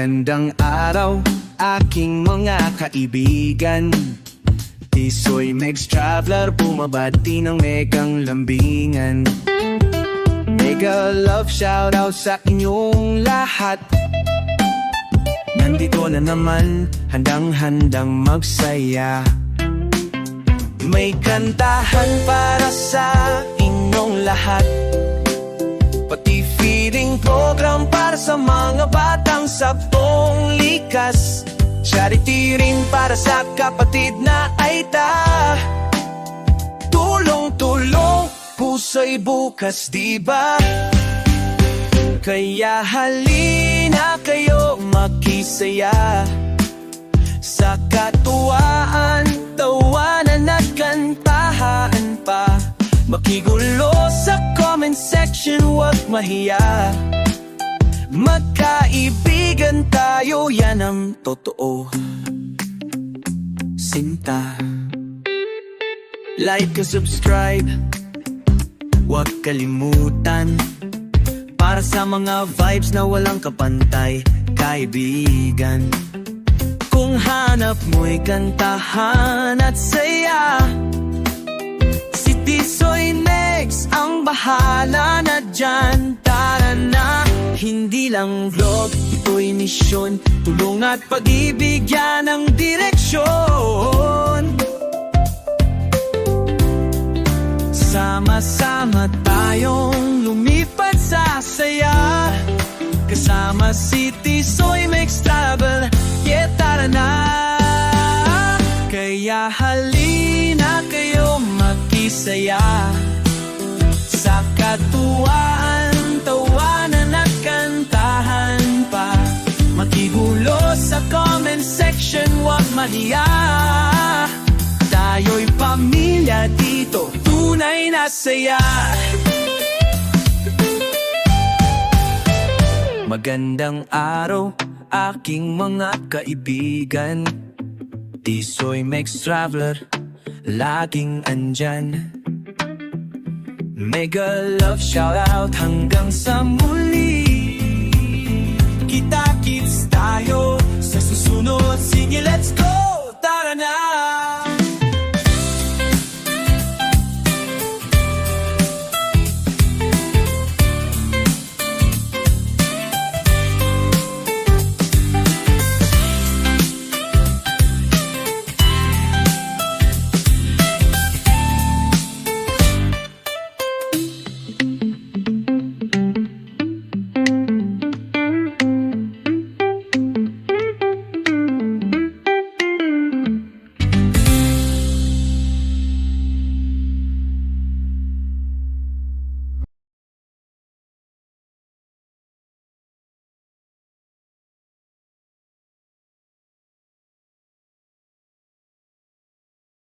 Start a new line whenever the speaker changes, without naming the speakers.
Magandang araw, aking mga kaibigan. Tisoy Megs Traveler, bumabati ng megang lambingan. Mega love shoutout sa inyong lahat. Nandito na naman, handang-handang magsaya. May kantahan para sa inyong lahat, pati feeding program para sa mga batang sabong likas. Charity rin para sa kapatid na Aita. Tulong-tulong, puso'y bukas, diba? Kaya halina kayo makisaya sa katuwaan, tawanan at kantahan pa. Makigulo sa comment section, huwag mahiya. Magkaibigan tayo, yan ang totoo. Sinta, like and subscribe, huwag kalimutan. Para sa mga vibes na walang kapantay, kaibigan. Kung hanap mo'y kantahan at saya, si Tisoy Megs ang bahala na dyan. Tara na, hindi lang vlog, ito'y misyon. Tulong at pag-ibig, yan ang direksyon. Sama-sama tayong lumipat sa saya, kasama si Tisoy Megs Travel. Yeah, tara na. Kaya halina kayo makisaya sa katuwaan, tawanan at kantahan pa. Makigulo sa comment section, huwag mahiya. Tayo'y pamilya dito, tunay na saya. Magandang araw, aking mga kaibigan. Tisoy Megs Traveler, laging andyan. Mega love shoutout hanggang sa muli. Kita-kits tayo sa susunod. Sige, let's go!